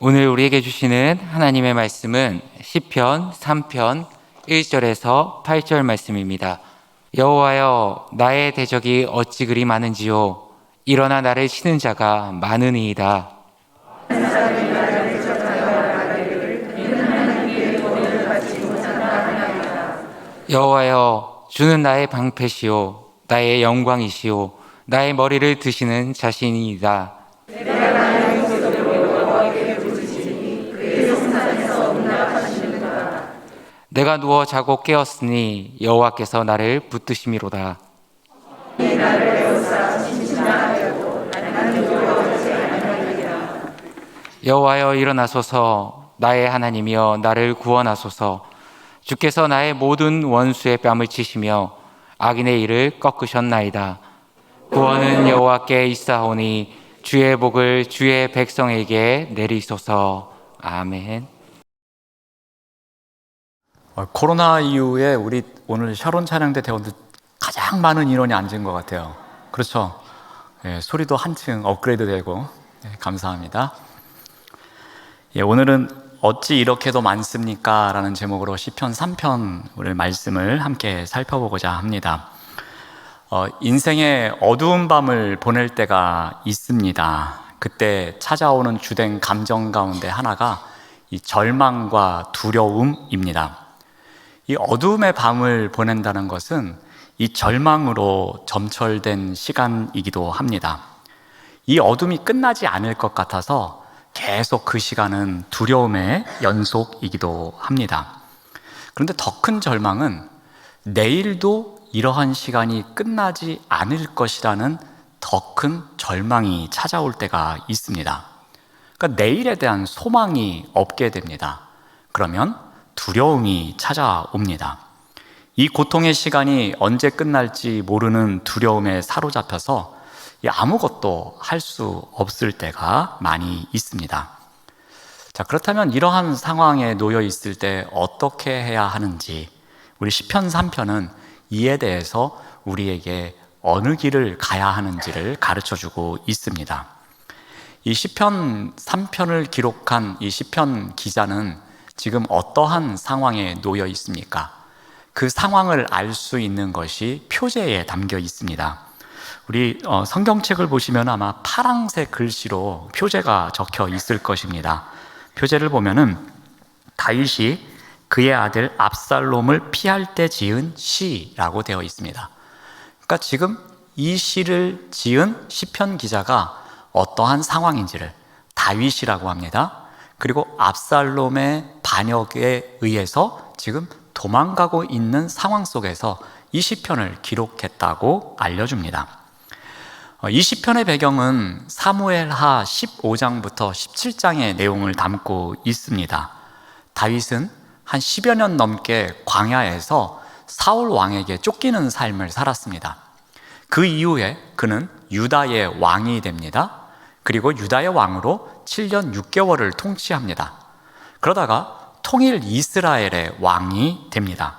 오늘 우리에게 주시는 하나님의 말씀은 시편 3편 1절에서 8절 말씀입니다. 여호와여, 나의 대적이 어찌 그리 많은지요. 일어나 나를 치는 자가 많으니이다. 여호와여, 주는 나의 방패시요 나의 영광이시요 나의 머리를 드시는 자신이다. 내가 누워 자고 깨었으니 여호와께서 나를 붙드심이로다. 여호와여, 일어나소서. 나의 하나님이여, 나를 구원하소서. 주께서 나의 모든 원수의 뺨을 치시며 악인의 일을 꺾으셨나이다. 구원은 여호와께 있사오니 주의 복을 주의 백성에게 내리소서. 아멘. 코로나 이후에 우리 오늘 샤론 찬양대 대원들 가장 많은 인원이 앉은 것 같아요. 그렇죠? 소리도 한층 업그레이드 되고 감사합니다. 오늘은 어찌 이렇게도 많습니까? 라는 제목으로 시편 3편 우리 말씀을 함께 살펴보고자 합니다. 인생의 어두운 밤을 보낼 때가 있습니다. 그때 찾아오는 주된 감정 가운데 하나가 이 절망과 두려움입니다. 이 어두움의 밤을 보낸다는 것은 이 절망으로 점철된 시간이기도 합니다. 이 어둠이 끝나지 않을 것 같아서 계속 그 시간은 두려움의 연속이기도 합니다. 그런데 더 큰 절망은 내일도 이러한 시간이 끝나지 않을 것이라는 더 큰 절망이 찾아올 때가 있습니다. 그러니까 내일에 대한 소망이 없게 됩니다. 그러면 두려움이 찾아옵니다. 이 고통의 시간이 언제 끝날지 모르는 두려움에 사로잡혀서 아무것도 할 수 없을 때가 많이 있습니다. 자, 그렇다면 이러한 상황에 놓여 있을 때 어떻게 해야 하는지 우리 시편 3편은 이에 대해서 우리에게 어느 길을 가야 하는지를 가르쳐주고 있습니다. 이 시편 3편을 기록한 이 시편 기자는 지금 어떠한 상황에 놓여 있습니까? 그 상황을 알 수 있는 것이 표제에 담겨 있습니다. 우리 성경책을 보시면 아마 파란색 글씨로 표제가 적혀 있을 것입니다. 표제를 보면은 다윗이 그의 아들 압살롬을 피할 때 지은 시라고 되어 있습니다. 그러니까 지금 이 시를 지은 시편 기자가 어떠한 상황인지를 다윗이라고 합니다. 그리고 압살롬의 반역에 의해서 지금 도망가고 있는 상황 속에서 이 시편을 기록했다고 알려줍니다. 이 시편의 배경은 사무엘하 15장부터 17장의 내용을 담고 있습니다. 다윗은 한 10여 년 넘게 광야에서 사울 왕에게 쫓기는 삶을 살았습니다. 그 이후에 그는 유다의 왕이 됩니다. 그리고 유다의 왕으로 7년 6개월을 통치합니다. 그러다가 통일 이스라엘의 왕이 됩니다.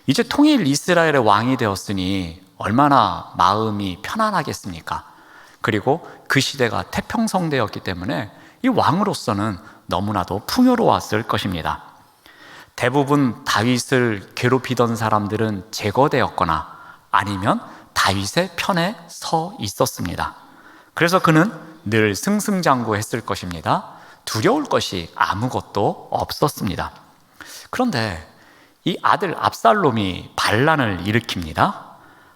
이제 통일 이스라엘의 왕이 되었으니 얼마나 마음이 편안하겠습니까? 그리고 그 시대가 태평성대였기 때문에 이 왕으로서는 너무나도 풍요로웠을 것입니다. 대부분 다윗을 괴롭히던 사람들은 제거되었거나 아니면 다윗의 편에 서 있었습니다. 그래서 그는 늘 승승장구했을 것입니다. 두려울 것이 아무것도 없었습니다. 그런데 이 아들 압살롬이 반란을 일으킵니다.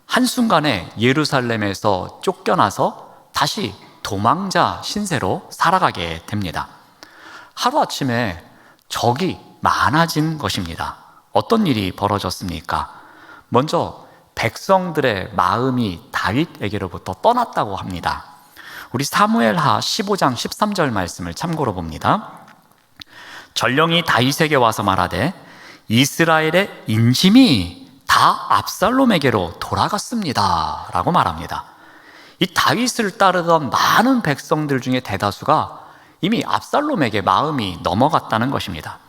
한순간에 예루살렘에서 쫓겨나서 다시 도망자 신세로 살아가게 됩니다. 하루아침에 적이 많아진 것입니다. 어떤 일이 벌어졌습니까? 먼저 백성들의 마음이 다윗에게로부터 떠났다고 합니다. 우리 사무엘하 15장 13절 말씀을 참고로 봅니다. 전령이 다윗에게 와서 말하되 이스라엘의 인심이 다 압살롬에게로 돌아갔습니다 라고 말합니다. 이 다윗을 따르던 많은 백성들 중에 대다수가 이미 압살롬에게 마음이 넘어갔다는 것입니다.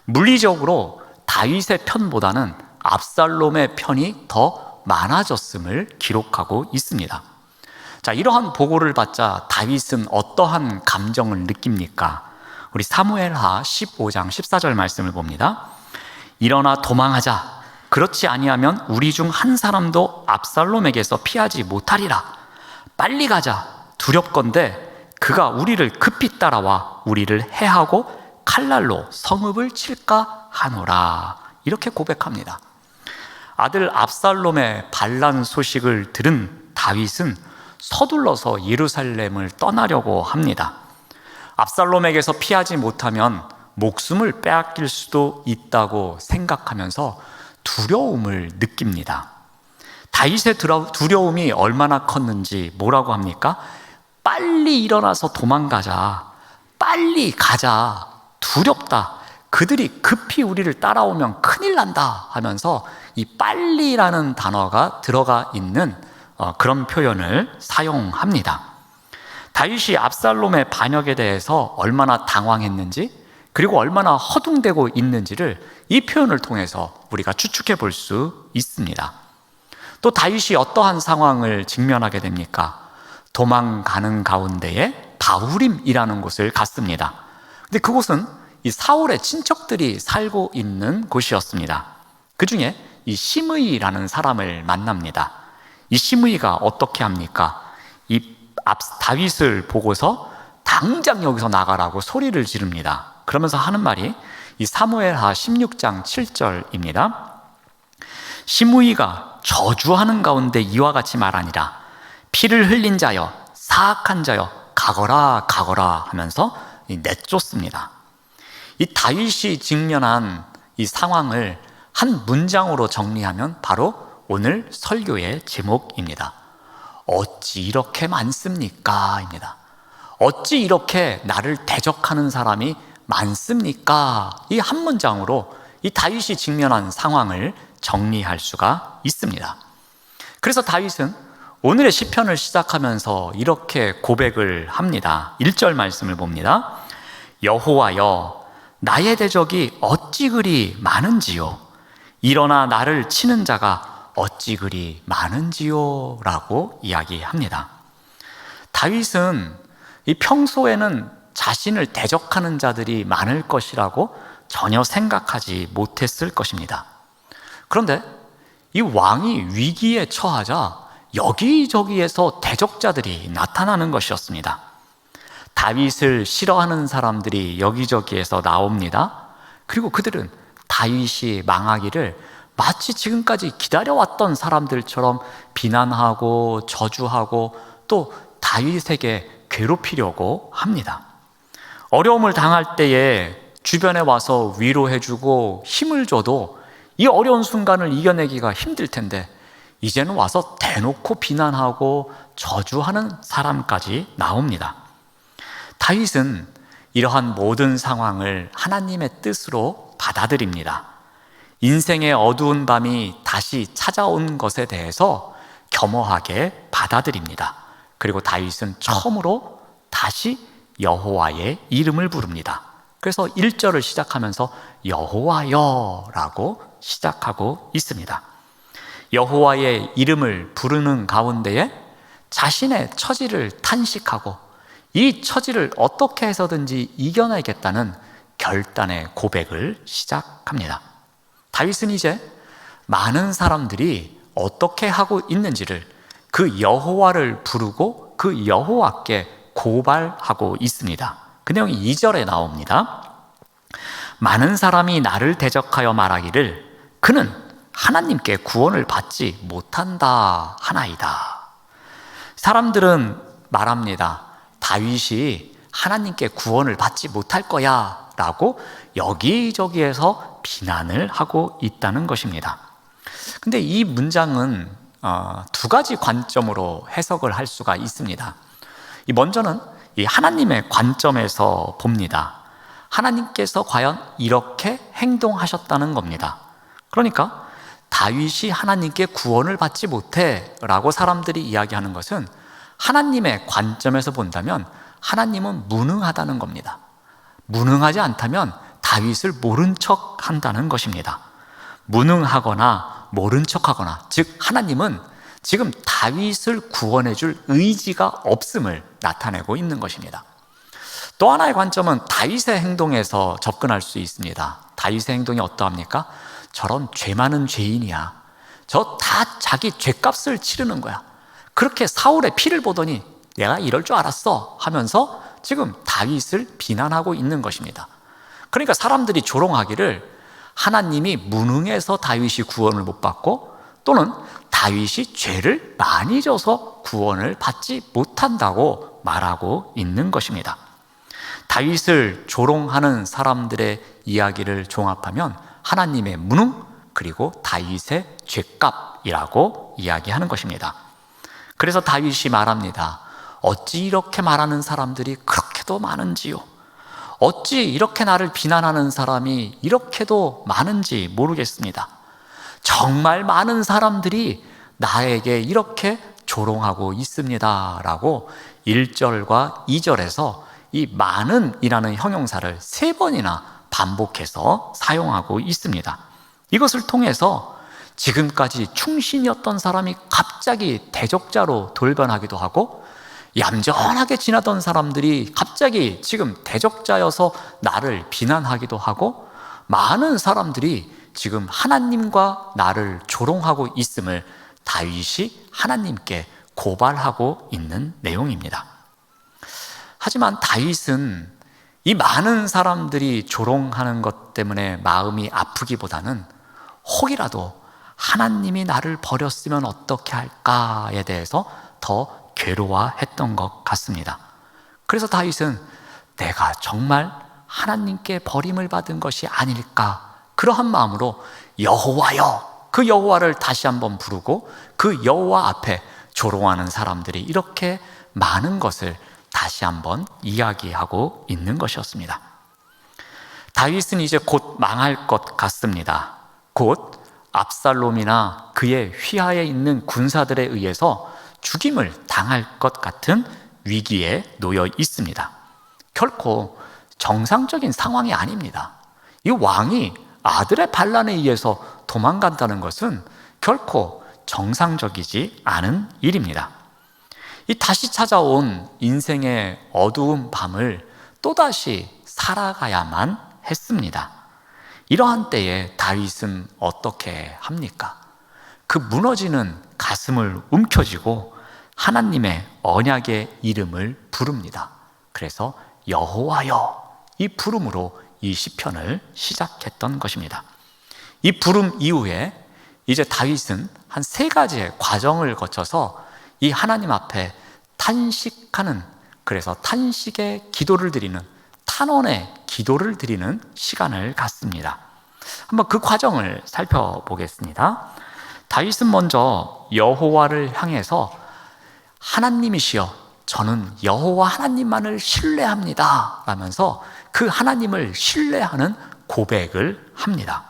물리적으로 다윗의 편보다는 압살롬의 편이 더 많아졌음을 기록하고 있습니다. 자, 이러한 보고를 받자 다윗은 어떠한 감정을 느낍니까? 우리 사무엘하 15장 14절 말씀을 봅니다. 일어나 도망하자. 그렇지 아니하면 우리 중 한 사람도 압살롬에게서 피하지 못하리라. 빨리 가자. 두렵건대 그가 우리를 급히 따라와 우리를 해하고 칼날로 성읍을 칠까 하노라. 이렇게 고백합니다. 아들 압살롬의 반란 소식을 들은 다윗은 서둘러서 예루살렘을 떠나려고 합니다. 압살롬에게서 피하지 못하면 목숨을 빼앗길 수도 있다고 생각하면서 두려움을 느낍니다. 다윗의 두려움이 얼마나 컸는지 뭐라고 합니까? 빨리 일어나서 도망가자. 빨리 가자. 두렵다. 그들이 급히 우리를 따라오면 큰일 난다 하면서 이 빨리라는 단어가 들어가 있는 그런 표현을 사용합니다. 다윗이 압살롬의 반역에 대해서 얼마나 당황했는지 그리고 얼마나 허둥대고 있는지를 이 표현을 통해서 우리가 추측해 볼 수 있습니다. 또 다윗이 어떠한 상황을 직면하게 됩니까? 도망가는 가운데에 바후림이라는 곳을 갔습니다. 근데 그곳은 이 사울의 친척들이 살고 있는 곳이었습니다. 그 중에 이 시므이라는 사람을 만납니다. 이 시므이가 어떻게 합니까? 이 다윗을 보고서 당장 여기서 나가라고 소리를 지릅니다. 그러면서 하는 말이 이 사무엘하 16장 7절입니다. 시므이가 저주하는 가운데 이와 같이 말하니라. 피를 흘린 자여, 사악한 자여, 가거라 가거라 하면서 내쫓습니다. 이 다윗이 직면한 이 상황을 한 문장으로 정리하면 바로 오늘 설교의 제목입니다. 어찌 이렇게 많습니까? 입니다. 어찌 이렇게 나를 대적하는 사람이 많습니까? 이 한 문장으로 이 다윗이 직면한 상황을 정리할 수가 있습니다. 그래서 다윗은 오늘의 시편을 시작하면서 이렇게 고백을 합니다. 1절 말씀을 봅니다. 여호와여, 나의 대적이 어찌 그리 많은지요. 일어나 나를 치는 자가 어찌 그리 많은지요. 라고 이야기합니다. 다윗은 이 평소에는 자신을 대적하는 자들이 많을 것이라고 전혀 생각하지 못했을 것입니다. 그런데 이 왕이 위기에 처하자 여기저기에서 대적자들이 나타나는 것이었습니다. 다윗을 싫어하는 사람들이 여기저기에서 나옵니다. 그리고 그들은 다윗이 망하기를 마치 지금까지 기다려왔던 사람들처럼 비난하고 저주하고 또 다윗에게 괴롭히려고 합니다. 어려움을 당할 때에 주변에 와서 위로해주고 힘을 줘도 이 어려운 순간을 이겨내기가 힘들 텐데 이제는 와서 대놓고 비난하고 저주하는 사람까지 나옵니다. 다윗은 이러한 모든 상황을 하나님의 뜻으로 받아들입니다. 인생의 어두운 밤이 다시 찾아온 것에 대해서 겸허하게 받아들입니다. 그리고 다윗은 처음으로 다시 여호와의 이름을 부릅니다. 그래서 1절을 시작하면서 여호와여라고 시작하고 있습니다. 여호와의 이름을 부르는 가운데에 자신의 처지를 탄식하고 이 처지를 어떻게 해서든지 이겨내겠다는 결단의 고백을 시작합니다. 다윗은 이제 많은 사람들이 어떻게 하고 있는지를 그 여호와를 부르고 그 여호와께 고발하고 있습니다. 그 내용이 2절에 나옵니다. 많은 사람이 나를 대적하여 말하기를 그는 하나님께 구원을 받지 못한다 하나이다. 사람들은 말합니다. 다윗이 하나님께 구원을 받지 못할 거야 라고 여기저기에서 비난을 하고 있다는 것입니다. 근데 이 문장은 두 가지 관점으로 해석을 할 수가 있습니다. 먼저는 이 하나님의 관점에서 봅니다. 하나님께서 과연 이렇게 행동하셨다는 겁니다. 그러니까 다윗이 하나님께 구원을 받지 못해 라고 사람들이 이야기하는 것은 하나님의 관점에서 본다면 하나님은 무능하다는 겁니다. 무능하지 않다면 다윗을 모른 척 한다는 것입니다. 무능하거나 모른 척 하거나, 즉 하나님은 지금 다윗을 구원해 줄 의지가 없음을 나타내고 있는 것입니다. 또 또 하나의 관점은 다윗의 행동에서 접근할 수 있습니다. 다윗의 행동이 어떠합니까? 저런 죄 많은 죄인이야. 저 다 자기 죄값을 치르는 거야. 그렇게 사울의 피를 보더니 내가 이럴 줄 알았어 하면서 지금 다윗을 비난하고 있는 것입니다. 그러니까 사람들이 조롱하기를 하나님이 무능해서 다윗이 구원을 못 받고 또는 다윗이 죄를 많이 져서 구원을 받지 못한다고 말하고 있는 것입니다. 다윗을 조롱하는 사람들의 이야기를 종합하면 하나님의 무능 그리고 다윗의 죄값이라고 이야기하는 것입니다. 그래서 다윗이 말합니다. 어찌 이렇게 말하는 사람들이 그렇게도 많은지요. 어찌 이렇게 나를 비난하는 사람이 이렇게도 많은지 모르겠습니다. 정말 많은 사람들이 나에게 이렇게 조롱하고 있습니다 라고 1절과 2절에서 이 많은이라는 형용사를 3번이나 반복해서 사용하고 있습니다. 이것을 통해서 지금까지 충신이었던 사람이 갑자기 대적자로 돌변하기도 하고 얌전하게 지나던 사람들이 갑자기 지금 대적자여서 나를 비난하기도 하고 많은 사람들이 지금 하나님과 나를 조롱하고 있음을 다윗이 하나님께 고발하고 있는 내용입니다. 하지만 다윗은 이 많은 사람들이 조롱하는 것 때문에 마음이 아프기보다는 혹이라도 하나님이 나를 버렸으면 어떻게 할까에 대해서 더 괴로워했던 것 같습니다. 그래서 다윗은 내가 정말 하나님께 버림을 받은 것이 아닐까 그러한 마음으로 여호와여 그 여호와를 다시 한번 부르고 그 여호와 앞에 조롱하는 사람들이 이렇게 많은 것을 다시 한번 이야기하고 있는 것이었습니다. 다윗은 이제 곧 망할 것 같습니다. 곧 압살롬이나 그의 휘하에 있는 군사들에 의해서 죽임을 당할 것 같은 위기에 놓여 있습니다. 결코 정상적인 상황이 아닙니다. 이 왕이 아들의 반란에 의해서 도망간다는 것은 결코 정상적이지 않은 일입니다. 이 다시 찾아온 인생의 어두운 밤을 또다시 살아가야만 했습니다. 이러한 때에 다윗은 어떻게 합니까? 그 무너지는 가슴을 움켜쥐고 하나님의 언약의 이름을 부릅니다. 그래서 여호와여 이 부름으로 이 시편을 시작했던 것입니다. 이 부름 이후에 이제 다윗은 한 3가지의 과정을 거쳐서 이 하나님 앞에 탄식하는, 그래서 탄식의 기도를 드리는, 탄원의 기도를 드리는 시간을 갖습니다. 한번 그 과정을 살펴보겠습니다. 다윗은 먼저 여호와를 향해서 하나님이시여 저는 여호와 하나님만을 신뢰합니다 라면서 그 하나님을 신뢰하는 고백을 합니다.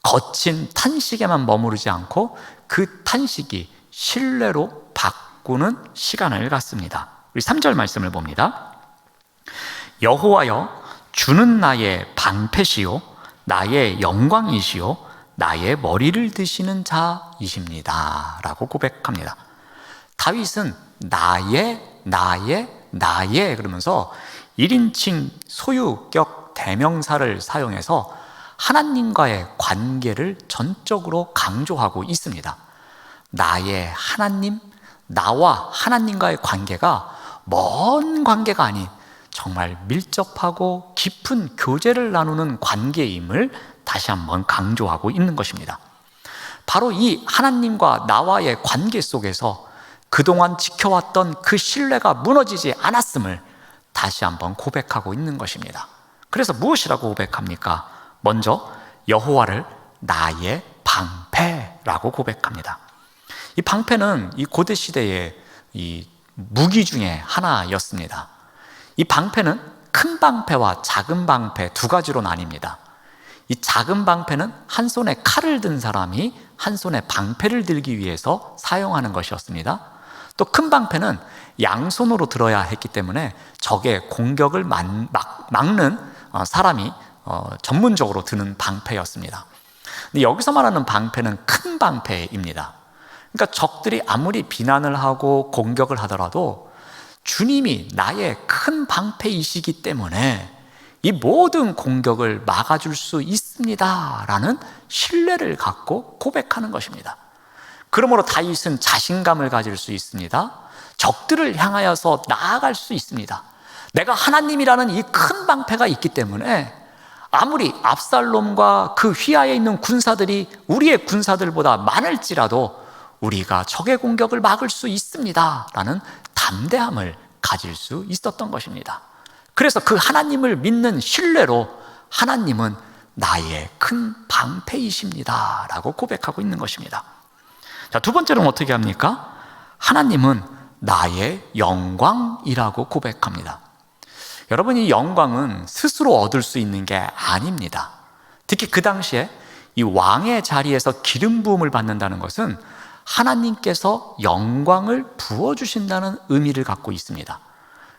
거친 탄식에만 머무르지 않고 그 탄식이 신뢰로 바꾸는 시간을 갖습니다. 우리 3절 말씀을 봅니다. 여호와여 주는 나의 방패시요 나의 영광이시요 나의 머리를 드시는 자이십니다 라고 고백합니다. 다윗은 나의 그러면서 1인칭 소유격 대명사를 사용해서 하나님과의 관계를 전적으로 강조하고 있습니다. 나의 하나님, 나와 하나님과의 관계가 먼 관계가 아닌 정말 밀접하고 깊은 교제를 나누는 관계임을 다시 한번 강조하고 있는 것입니다. 바로 이 하나님과 나와의 관계 속에서 그동안 지켜왔던 그 신뢰가 무너지지 않았음을 다시 한번 고백하고 있는 것입니다. 그래서 무엇이라고 고백합니까? 먼저 여호와를 나의 방패라고 고백합니다. 이 방패는 이 고대 시대의 이 무기 중에 하나였습니다. 이 방패는 큰 방패와 작은 방패 2가지로 나뉩니다. 이 작은 방패는 한 손에 칼을 든 사람이 한 손에 방패를 들기 위해서 사용하는 것이었습니다. 또 큰 방패는 양손으로 들어야 했기 때문에 적의 공격을 막는 사람이 전문적으로 드는 방패였습니다. 근데 여기서 말하는 방패는 큰 방패입니다. 그러니까 적들이 아무리 비난을 하고 공격을 하더라도 주님이 나의 큰 방패이시기 때문에 이 모든 공격을 막아줄 수 있습니다 라는 신뢰를 갖고 고백하는 것입니다. 그러므로 다윗은 자신감을 가질 수 있습니다. 적들을 향하여서 나아갈 수 있습니다. 내가 하나님이라는 이 큰 방패가 있기 때문에 아무리 압살롬과 그 휘하에 있는 군사들이 우리의 군사들보다 많을지라도 우리가 적의 공격을 막을 수 있습니다 라는 담대함을 가질 수 있었던 것입니다. 그래서 그 하나님을 믿는 신뢰로 하나님은 나의 큰 방패이십니다 라고 고백하고 있는 것입니다. 자, 두 번째로는 어떻게 합니까? 하나님은 나의 영광이라고 고백합니다. 여러분, 이 영광은 스스로 얻을 수 있는 게 아닙니다. 특히 그 당시에 이 왕의 자리에서 기름 부음을 받는다는 것은 하나님께서 영광을 부어주신다는 의미를 갖고 있습니다.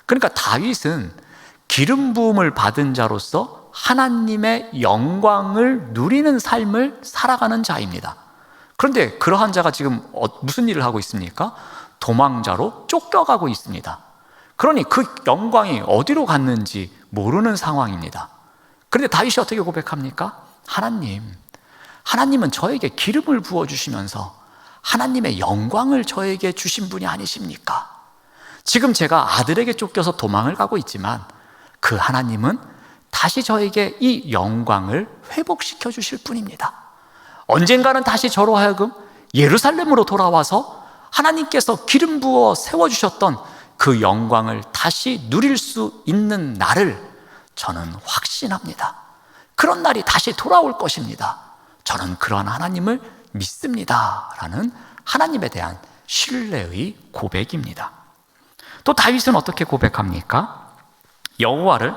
그러니까 다윗은 기름 부음을 받은 자로서 하나님의 영광을 누리는 삶을 살아가는 자입니다. 그런데 그러한 자가 지금 무슨 일을 하고 있습니까? 도망자로 쫓겨가고 있습니다. 그러니 그 영광이 어디로 갔는지 모르는 상황입니다. 그런데 다윗이 어떻게 고백합니까? 하나님은 저에게 기름을 부어주시면서 하나님의 영광을 저에게 주신 분이 아니십니까? 지금 제가 아들에게 쫓겨서 도망을 가고 있지만 그 하나님은 다시 저에게 이 영광을 회복시켜 주실 분입니다. 언젠가는 다시 저로 하여금 예루살렘으로 돌아와서 하나님께서 기름 부어 세워주셨던 그 영광을 다시 누릴 수 있는 날을 저는 확신합니다. 그런 날이 다시 돌아올 것입니다. 저는 그러한 하나님을 믿습니다 라는 하나님에 대한 신뢰의 고백입니다. 또 다윗은 어떻게 고백합니까? 여호와를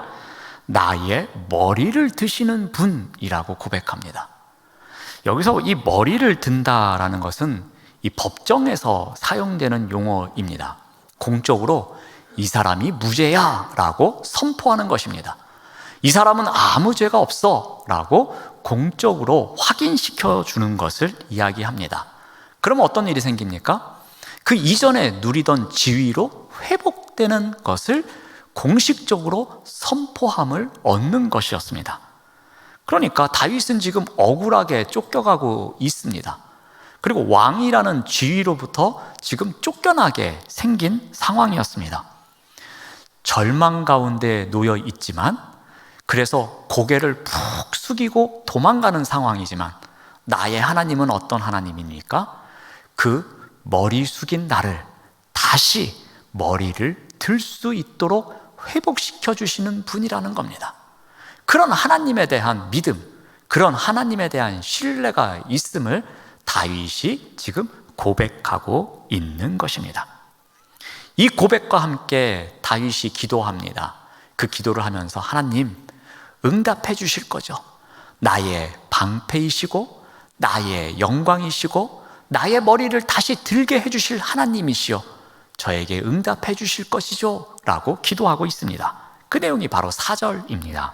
나의 머리를 드시는 분이라고 고백합니다. 여기서 이 머리를 든다라는 것은 이 법정에서 사용되는 용어입니다. 공적으로 이 사람이 무죄야 라고 선포하는 것입니다. 이 사람은 아무 죄가 없어 라고 공적으로 확인시켜 주는 것을 이야기합니다. 그러면 어떤 일이 생깁니까? 그 이전에 누리던 지위로 회복되는 것을 공식적으로 선포함을 얻는 것이었습니다. 그러니까 다윗은 지금 억울하게 쫓겨가고 있습니다. 그리고 왕이라는 지위로부터 지금 쫓겨나게 생긴 상황이었습니다. 절망 가운데 놓여 있지만, 그래서 고개를 푹 숙이고 도망가는 상황이지만, 나의 하나님은 어떤 하나님입니까? 그 머리 숙인 나를 다시 머리를 들 수 있도록 회복시켜 주시는 분이라는 겁니다. 그런 하나님에 대한 믿음, 그런 하나님에 대한 신뢰가 있음을 다윗이 지금 고백하고 있는 것입니다. 이 고백과 함께 다윗이 기도합니다. 그 기도를 하면서 하나님, 응답해 주실 거죠. 나의 방패이시고 나의 영광이시고 나의 머리를 다시 들게 해주실 하나님이시여, 저에게 응답해 주실 것이죠 라고 기도하고 있습니다. 그 내용이 바로 4절입니다.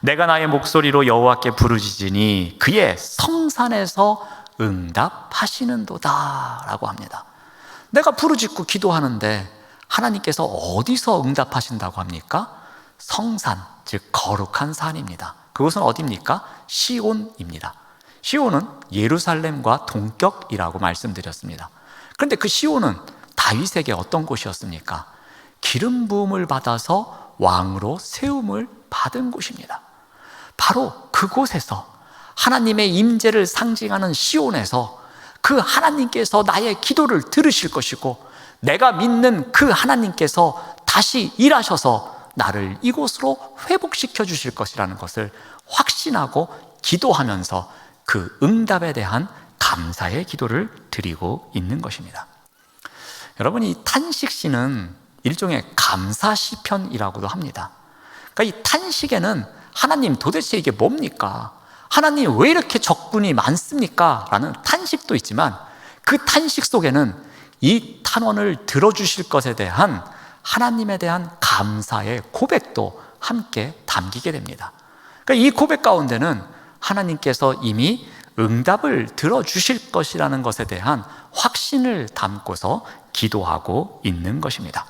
내가 나의 목소리로 여호와께 부르짖으니 그의 성산에서 응답하시는도다 라고 합니다. 내가 부르짖고 기도하는데 하나님께서 어디서 응답하신다고 합니까? 성산, 즉 거룩한 산입니다. 그곳은 어디입니까? 시온입니다. 시온은 예루살렘과 동격이라고 말씀드렸습니다. 그런데 그 시온은 다윗에게 어떤 곳이었습니까? 기름 부음을 받아서 왕으로 세움을 받은 곳입니다. 바로 그곳에서, 하나님의 임재를 상징하는 시온에서 그 하나님께서 나의 기도를 들으실 것이고, 내가 믿는 그 하나님께서 다시 일하셔서 나를 이곳으로 회복시켜 주실 것이라는 것을 확신하고 기도하면서 그 응답에 대한 감사의 기도를 드리고 있는 것입니다. 여러분, 이 탄식시는 일종의 감사시편이라고도 합니다. 그러니까 이 탄식에는 하나님 도대체 이게 뭡니까? 하나님 왜 이렇게 적군이 많습니까? 라는 탄식도 있지만, 그 탄식 속에는 이 탄원을 들어주실 것에 대한 하나님에 대한 감사의 고백도 함께 담기게 됩니다. 그러니까 이 고백 가운데는 하나님께서 이미 응답을 들어주실 것이라는 것에 대한 확신을 담고서 기도하고 있는 것입니다.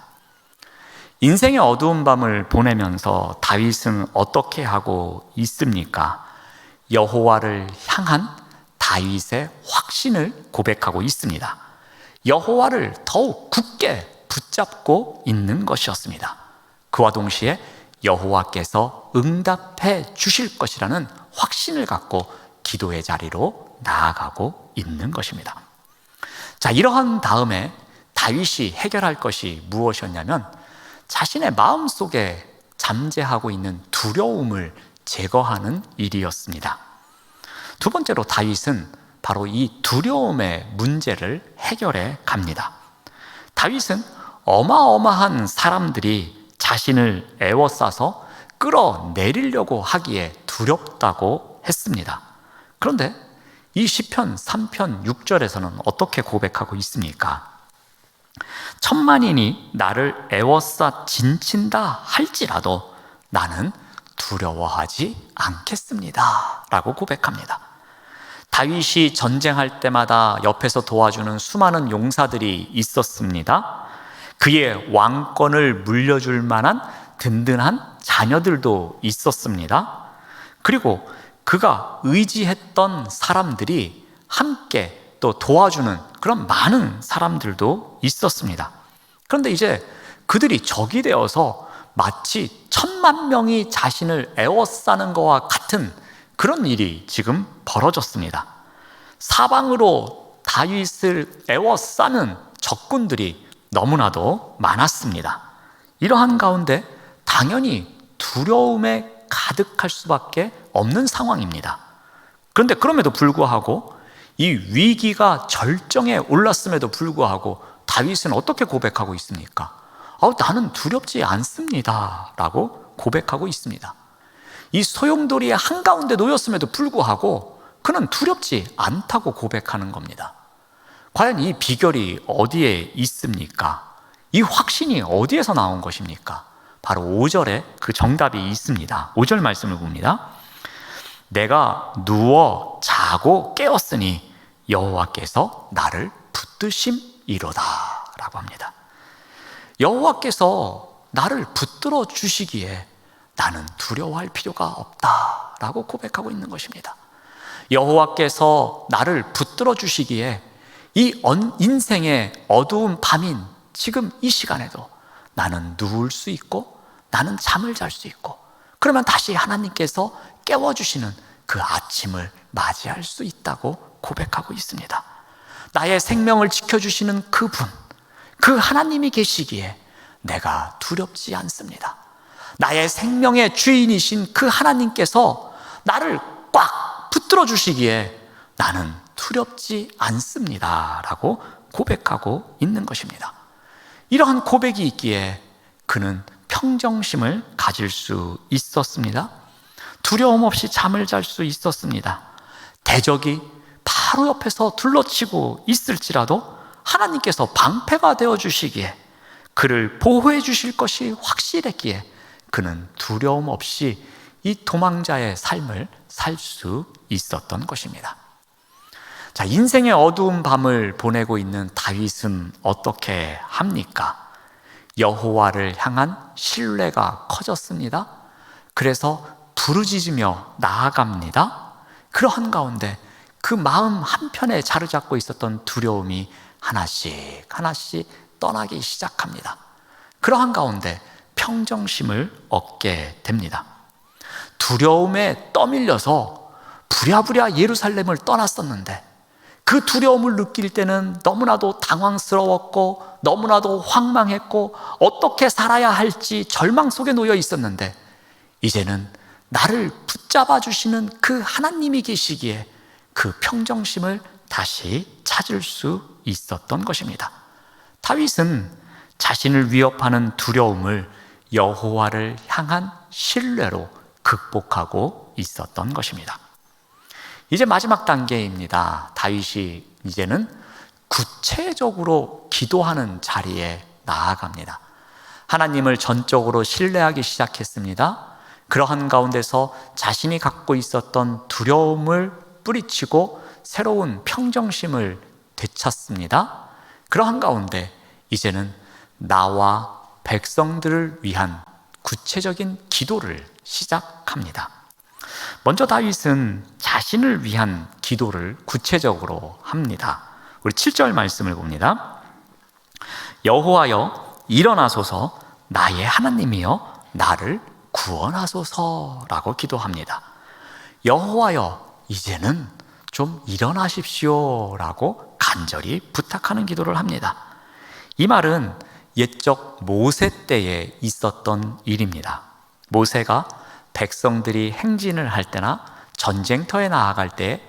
인생의 어두운 밤을 보내면서 다윗은 어떻게 하고 있습니까? 여호와를 향한 다윗의 확신을 고백하고 있습니다. 여호와를 더욱 굳게 붙잡고 있는 것이었습니다. 그와 동시에 여호와께서 응답해 주실 것이라는 확신을 갖고 기도의 자리로 나아가고 있는 것입니다. 자, 이러한 다음에 다윗이 해결할 것이 무엇이었냐면 자신의 마음속에 잠재하고 있는 두려움을 제거하는 일이었습니다. 두 번째로 다윗은 바로 이 두려움의 문제를 해결해 갑니다. 다윗은 어마어마한 사람들이 자신을 에워싸서 끌어내리려고 하기에 두렵다고 했습니다. 그런데 이 시편 3편 6절에서는 어떻게 고백하고 있습니까? 천만인이 나를 에워싸 진친다 할지라도 나는 두려워하지 않겠습니다 라고 고백합니다. 다윗이 전쟁할 때마다 옆에서 도와주는 수많은 용사들이 있었습니다. 그의 왕권을 물려줄 만한 든든한 자녀들도 있었습니다. 그리고 그가 의지했던 사람들이 함께 또 도와주는 그런 많은 사람들도 있었습니다. 그런데 이제 그들이 적이 되어서 마치 10,000명이 자신을 에워싸는 것과 같은 그런 일이 지금 벌어졌습니다. 사방으로 다윗을 에워싸는 적군들이 너무나도 많았습니다. 이러한 가운데 당연히 두려움에 가득할 수밖에 없는 상황입니다. 그런데 그럼에도 불구하고 이 위기가 절정에 올랐음에도 불구하고 다윗은 어떻게 고백하고 있습니까? 나는 두렵지 않습니다 라고 고백하고 있습니다. 이 소용돌이의 한가운데 놓였음에도 불구하고 그는 두렵지 않다고 고백하는 겁니다. 과연 이 비결이 어디에 있습니까? 이 확신이 어디에서 나온 것입니까? 바로 5절에 그 정답이 있습니다. 5절 말씀을 봅니다. 내가 누워 자고 깨었으니 여호와께서 나를 붙드심이로다 라고 합니다. 여호와께서 나를 붙들어 주시기에 나는 두려워할 필요가 없다 라고 고백하고 있는 것입니다. 여호와께서 나를 붙들어 주시기에 이 인생의 어두운 밤인 지금 이 시간에도 나는 누울 수 있고 나는 잠을 잘 수 있고 그러면 다시 하나님께서 깨워주시는 그 아침을 맞이할 수 있다고 고백하고 있습니다. 나의 생명을 지켜주시는 그분, 그 하나님이 계시기에 내가 두렵지 않습니다. 나의 생명의 주인이신 그 하나님께서 나를 꽉 붙들어 주시기에 나는 두렵지 않습니다 라고 고백하고 있는 것입니다. 이러한 고백이 있기에 그는 평정심을 가질 수 있었습니다. 두려움 없이 잠을 잘 수 있었습니다. 대적이 바로 옆에서 둘러치고 있을지라도 하나님께서 방패가 되어 주시기에 그를 보호해 주실 것이 확실했기에 그는 두려움 없이 이 도망자의 삶을 살 수 있었던 것입니다. 자, 인생의 어두운 밤을 보내고 있는 다윗은 어떻게 합니까? 여호와를 향한 신뢰가 커졌습니다. 그래서 부르짖으며 나아갑니다. 그러한 가운데 그 마음 한편에 자리 잡고 있었던 두려움이 하나씩 하나씩 떠나기 시작합니다. 그러한 가운데 평정심을 얻게 됩니다. 두려움에 떠밀려서 부랴부랴 예루살렘을 떠났었는데 그 두려움을 느낄 때는 너무나도 당황스러웠고 너무나도 황망했고 어떻게 살아야 할지 절망 속에 놓여 있었는데 이제는 나를 붙잡아 주시는 그 하나님이 계시기에 그 평정심을 다시 찾을 수 있었던 것입니다. 다윗은 자신을 위협하는 두려움을 여호와를 향한 신뢰로 극복하고 있었던 것입니다. 이제 마지막 단계입니다. 다윗이 이제는 구체적으로 기도하는 자리에 나아갑니다. 하나님을 전적으로 신뢰하기 시작했습니다. 그러한 가운데서 자신이 갖고 있었던 두려움을 뿌리치고 새로운 평정심을 되찾습니다. 그러한 가운데 이제는 나와 백성들을 위한 구체적인 기도를 시작합니다. 먼저 다윗은 자신을 위한 기도를 구체적으로 합니다. 우리 7절 말씀을 봅니다. 여호와여 일어나소서, 나의 하나님이여 나를 구원하소서라고 기도합니다. 여호와여 이제는 좀 일어나십시오라고 간절히 부탁하는 기도를 합니다. 이 말은 옛적 모세 때에 있었던 일입니다. 모세가 백성들이 행진을 할 때나 전쟁터에 나아갈 때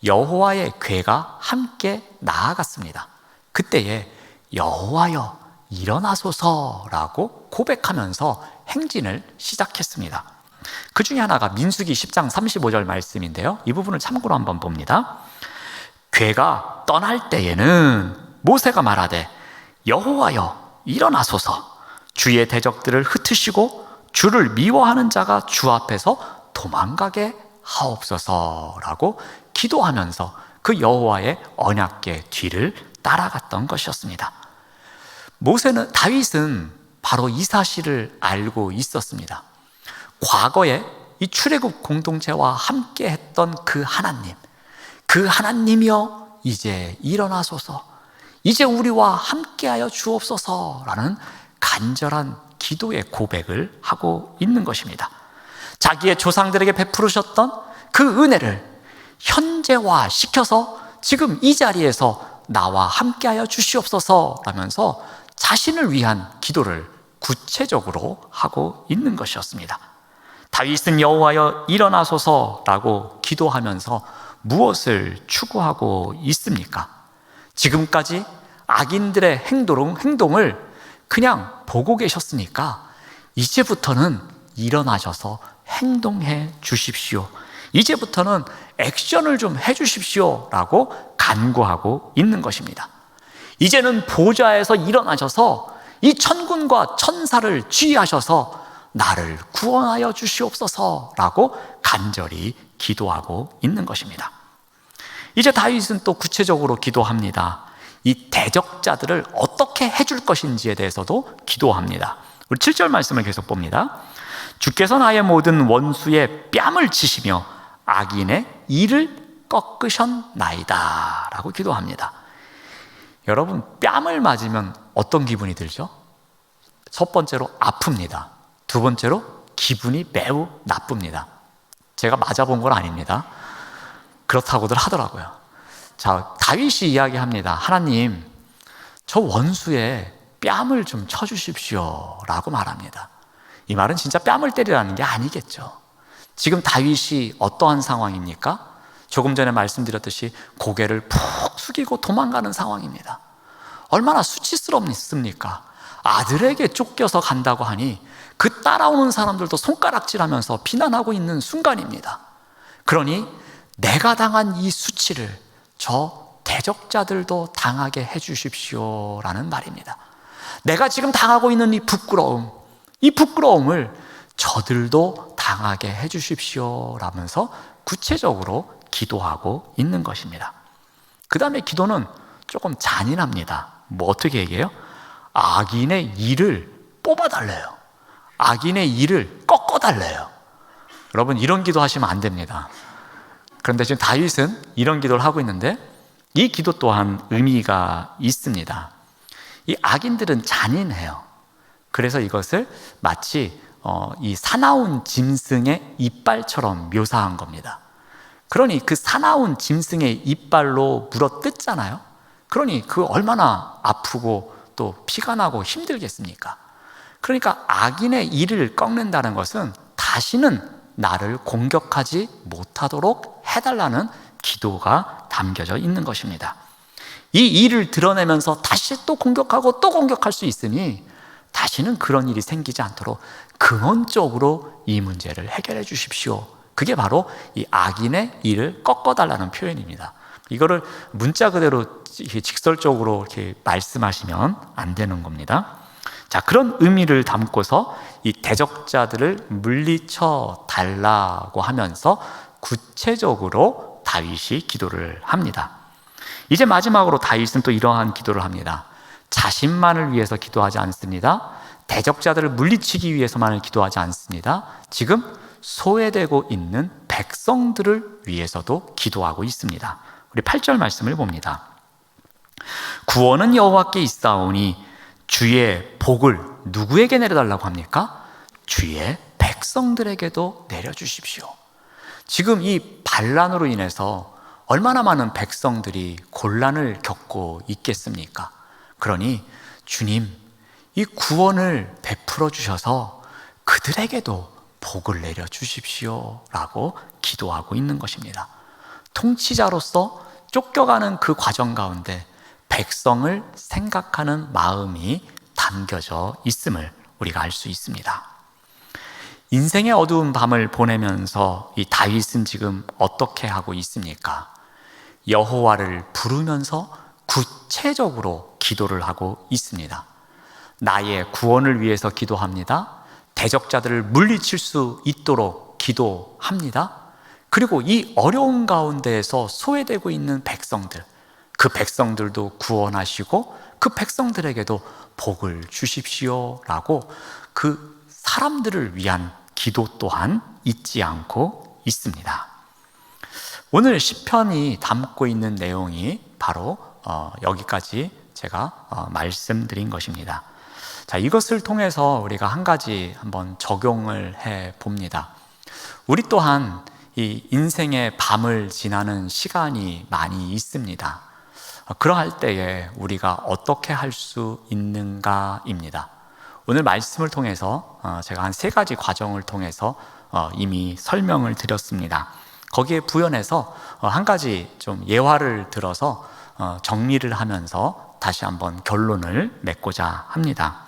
여호와의 궤가 함께 나아갔습니다. 그때에 여호와여 일어나소서라고 고백하면서 행진을 시작했습니다. 그 중에 하나가 민수기 10장 35절 말씀인데요, 이 부분을 참고로 한번 봅니다. 궤가 떠날 때에는 모세가 말하되 여호와여 일어나소서, 주의 대적들을 흩으시고 주를 미워하는 자가 주 앞에서 도망가게 하옵소서라고 기도하면서 그 여호와의 언약궤 뒤를 따라갔던 것이었습니다. 다윗은 바로 이 사실을 알고 있었습니다. 과거에 이 출애굽 공동체와 함께 했던 그 하나님이여 이제 일어나소서, 이제 우리와 함께하여 주옵소서라는 간절한 기도의 고백을 하고 있는 것입니다. 자기의 조상들에게 베푸르셨던 그 은혜를 현재화 시켜서 지금 이 자리에서 나와 함께하여 주시옵소서라면서 자신을 위한 기도를 구체적으로 하고 있는 것이었습니다. 다윗은 여호와여 일어나소서라고 기도하면서 무엇을 추구하고 있습니까? 지금까지 악인들의 행동을 그냥 보고 계셨으니까 이제부터는 일어나셔서 행동해 주십시오. 이제부터는 액션을 좀 해 주십시오 라고 간구하고 있는 것입니다. 이제는 보좌에서 일어나셔서 이 천군과 천사를 지휘하셔서 나를 구원하여 주시옵소서라고 간절히 기도하고 있는 것입니다. 이제 다윗은 또 구체적으로 기도합니다. 이 대적자들을 어떻게 해줄 것인지에 대해서도 기도합니다. 우리 7절 말씀을 계속 봅니다. 주께서 나의 모든 원수의 뺨을 치시며 악인의 이를 꺾으셨나이다 라고 기도합니다. 여러분, 뺨을 맞으면 어떤 기분이 들죠? 첫 번째로 아픕니다. 두 번째로 기분이 매우 나쁩니다. 제가 맞아본 건 아닙니다. 그렇다고들 하더라고요. 자, 다윗이 이야기합니다. 하나님, 저 원수의 뺨을 좀 쳐주십시오 라고 말합니다. 이 말은 진짜 뺨을 때리라는 게 아니겠죠. 지금 다윗이 어떠한 상황입니까? 조금 전에 말씀드렸듯이 고개를 푹 숙이고 도망가는 상황입니다. 얼마나 수치스럽습니까? 아들에게 쫓겨서 간다고 하니 그 따라오는 사람들도 손가락질하면서 비난하고 있는 순간입니다. 그러니 내가 당한 이 수치를 저 대적자들도 당하게 해주십시오라는 말입니다. 내가 지금 당하고 있는 이 부끄러움을 저들도 당하게 해주십시오라면서 구체적으로 기도하고 있는 것입니다. 그 다음에 기도는 조금 잔인합니다. 뭐 어떻게 얘기해요? 악인의 이를 뽑아달래요. 악인의 이를 꺾어달래요. 여러분, 이런 기도 하시면 안 됩니다. 그런데 지금 다윗은 이런 기도를 하고 있는데 이 기도 또한 의미가 있습니다. 이 악인들은 잔인해요. 그래서 이것을 마치 이 사나운 짐승의 이빨처럼 묘사한 겁니다. 그러니 그 사나운 짐승의 이빨로 물어 뜯잖아요. 그러니 그 얼마나 아프고 또 피가 나고 힘들겠습니까? 그러니까 악인의 이를 꺾는다는 것은 다시는 나를 공격하지 못하도록 해달라는 기도가 담겨져 있는 것입니다. 이 일을 드러내면서 다시 또 공격하고 또 공격할 수 있으니 다시는 그런 일이 생기지 않도록 근원적으로 이 문제를 해결해 주십시오. 그게 바로 이 악인의 이를 꺾어달라는 표현입니다. 이거를 문자 그대로 직설적으로 이렇게 말씀하시면 안 되는 겁니다. 자, 그런 의미를 담고서 이 대적자들을 물리쳐 달라고 하면서 구체적으로 다윗이 기도를 합니다. 이제 마지막으로 다윗은 또 이러한 기도를 합니다. 자신만을 위해서 기도하지 않습니다. 대적자들을 물리치기 위해서만을 기도하지 않습니다. 지금 소외되고 있는 백성들을 위해서도 기도하고 있습니다. 우리 8절 말씀을 봅니다. 구원은 여호와께 있사오니 주의 복을 누구에게 내려달라고 합니까? 주의 백성들에게도 내려주십시오. 지금 이 반란으로 인해서 얼마나 많은 백성들이 곤란을 겪고 있겠습니까? 그러니 주님, 이 구원을 베풀어 주셔서 그들에게도 복을 내려 주십시오 라고 기도하고 있는 것입니다. 통치자로서 쫓겨가는 그 과정 가운데 백성을 생각하는 마음이 담겨져 있음을 우리가 알 수 있습니다. 인생의 어두운 밤을 보내면서 이 다윗은 지금 어떻게 하고 있습니까? 여호와를 부르면서 구체적으로 기도를 하고 있습니다. 나의 구원을 위해서 기도합니다. 대적자들을 물리칠 수 있도록 기도합니다. 그리고 이 어려운 가운데에서 소외되고 있는 백성들, 그 백성들도 구원하시고 그 백성들에게도 복을 주십시오 라고 그 사람들을 위한 기도 또한 잊지 않고 있습니다. 오늘 시편이 담고 있는 내용이 바로 여기까지 제가 말씀드린 것입니다. 자, 이것을 통해서 우리가 한 가지 한번 적용을 해 봅니다. 우리 또한 이 인생의 밤을 지나는 시간이 많이 있습니다. 그러할 때에 우리가 어떻게 할 수 있는가입니다. 오늘 말씀을 통해서 제가 한 3가지 과정을 통해서 이미 설명을 드렸습니다. 거기에 부연해서 한 가지 좀 예화를 들어서 정리를 하면서 다시 한번 결론을 맺고자 합니다.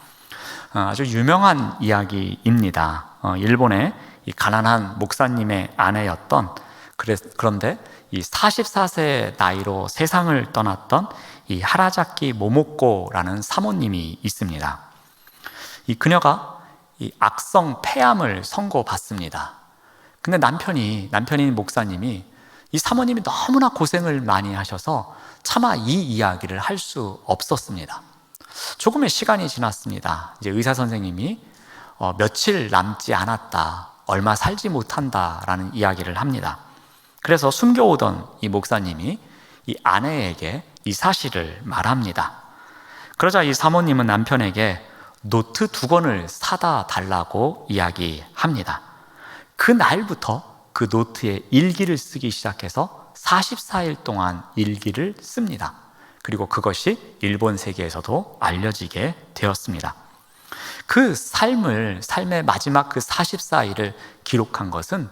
아주 유명한 이야기입니다. 일본의 이 가난한 목사님의 아내였던, 그런데 이 44세 나이로 세상을 떠났던 이 하라자키 모모코라는 사모님이 있습니다. 이 그녀가 이 악성 폐암을 선고받습니다. 근데 남편인 목사님이 이 사모님이 너무나 고생을 많이 하셔서 차마 이 이야기를 할 수 없었습니다. 조금의 시간이 지났습니다. 이제 의사 선생님이 며칠 남지 않았다, 얼마 살지 못한다라는 이야기를 합니다. 그래서 숨겨오던 이 목사님이 이 아내에게 이 사실을 말합니다. 그러자 이 사모님은 남편에게 노트 2권을 사다 달라고 이야기합니다. 그 날부터 그 노트에 일기를 쓰기 시작해서 44일 동안 일기를 씁니다. 그리고 그것이 일본 세계에서도 알려지게 되었습니다. 그 삶의 마지막 그 44일을 기록한 것은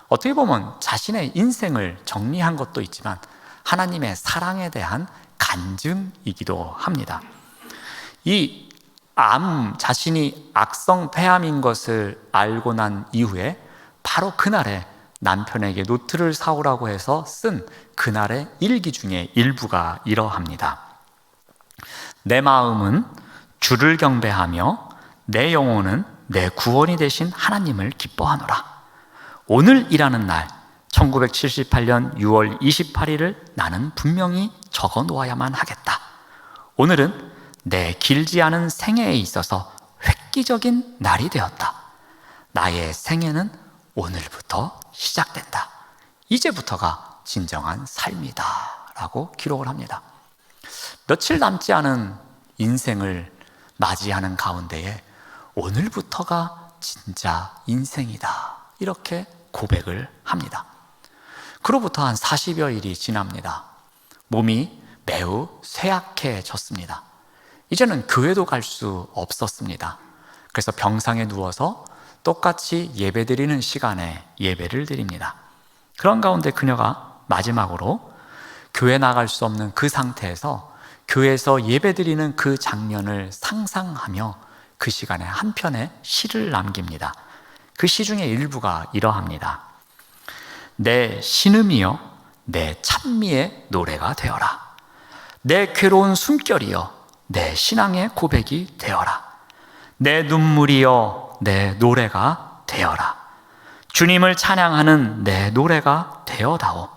어떻게 보면 자신의 인생을 정리한 것도 있지만 하나님의 사랑에 대한 간증이기도 합니다. 이 자신이 악성 폐암인 것을 알고 난 이후에 바로 그날에 남편에게 노트를 사오라고 해서 쓴 그날의 일기 중에 일부가 이러합니다. 내 마음은 주를 경배하며 내 영혼은 내 구원이 되신 하나님을 기뻐하노라. 오늘이라는 날 1978년 6월 28일을 나는 분명히 적어 놓아야만 하겠다. 오늘은 내 길지 않은 생애에 있어서 획기적인 날이 되었다. 나의 생애는 오늘부터 시작된다. 이제부터가 진정한 삶이다 라고 기록을 합니다. 며칠 남지 않은 인생을 맞이하는 가운데에 오늘부터가 진짜 인생이다, 이렇게 고백을 합니다. 그로부터 한 40여일이 지납니다. 몸이 매우 쇠약해졌습니다. 이제는 교회도 갈 수 없었습니다. 그래서 병상에 누워서 똑같이 예배드리는 시간에 예배를 드립니다. 그런 가운데 그녀가 마지막으로 교회 나갈 수 없는 그 상태에서 교회에서 예배드리는 그 장면을 상상하며 그 시간에 한 편의 시를 남깁니다. 그 시 중에 일부가 이러합니다. 내 신음이여 내 찬미의 노래가 되어라. 내 괴로운 숨결이여 내 신앙의 고백이 되어라. 내 눈물이여 내 노래가 되어라. 주님을 찬양하는 내 노래가 되어다오.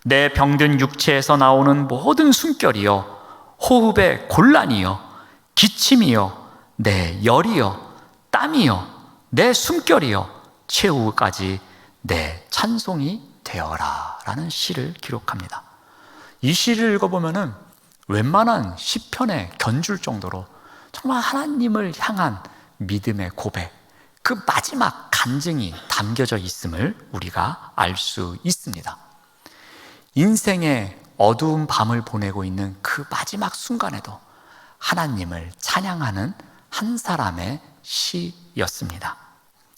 내 병든 육체에서 나오는 모든 숨결이여 호흡의 곤란이여 기침이여 내 열이여 땀이여 내 숨결이여 최후까지 내 찬송이 되어라 라는 시를 기록합니다. 이 시를 읽어보면 웬만한 시편에 견줄 정도로 정말 하나님을 향한 믿음의 고백, 그 마지막 간증이 담겨져 있음을 우리가 알 수 있습니다. 인생의 어두운 밤을 보내고 있는 그 마지막 순간에도 하나님을 찬양하는 한 사람의 시였습니다.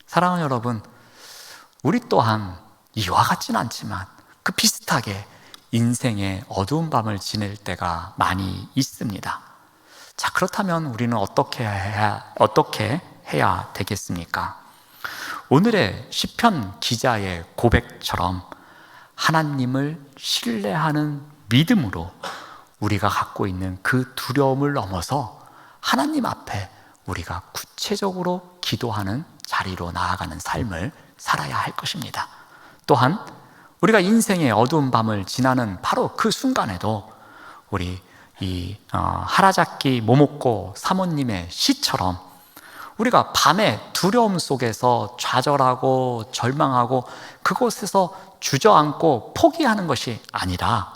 사랑하는 여러분, 우리 또한 이와 같지는 않지만 그 비슷하게 인생의 어두운 밤을 지낼 때가 많이 있습니다. 자, 그렇다면 우리는 어떻게 해야 되겠습니까? 오늘의 시편 기자의 고백처럼 하나님을 신뢰하는 믿음으로 우리가 갖고 있는 그 두려움을 넘어서 하나님 앞에 우리가 구체적으로 기도하는 자리로 나아가는 삶을 살아야 할 것입니다. 또한 우리가 인생의 어두운 밤을 지나는 바로 그 순간에도 우리 하라자키 모모코 사모님의 시처럼 우리가 밤의 두려움 속에서 좌절하고 절망하고 그곳에서 주저앉고 포기하는 것이 아니라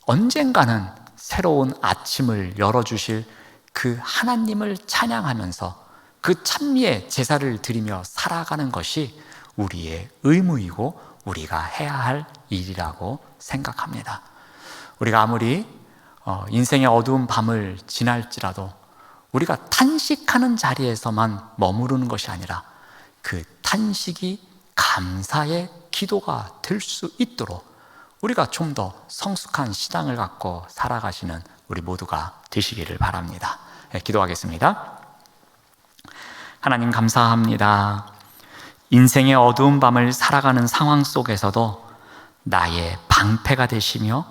언젠가는 새로운 아침을 열어주실 그 하나님을 찬양하면서 그 찬미의 제사를 드리며 살아가는 것이 우리의 의무이고 우리가 해야 할 일이라고 생각합니다. 우리가 아무리 인생의 어두운 밤을 지날지라도 우리가 탄식하는 자리에서만 머무르는 것이 아니라 그 탄식이 감사의 기도가 될 수 있도록 우리가 좀 더 성숙한 신앙을 갖고 살아가시는 우리 모두가 되시기를 바랍니다. 기도하겠습니다. 하나님 감사합니다. 인생의 어두운 밤을 살아가는 상황 속에서도 나의 방패가 되시며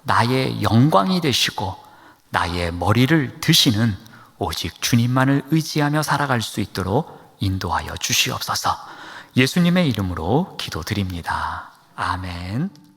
나의 영광이 되시고 나의 머리를 드시는 오직 주님만을 의지하며 살아갈 수 있도록 인도하여 주시옵소서. 예수님의 이름으로 기도드립니다. 아멘.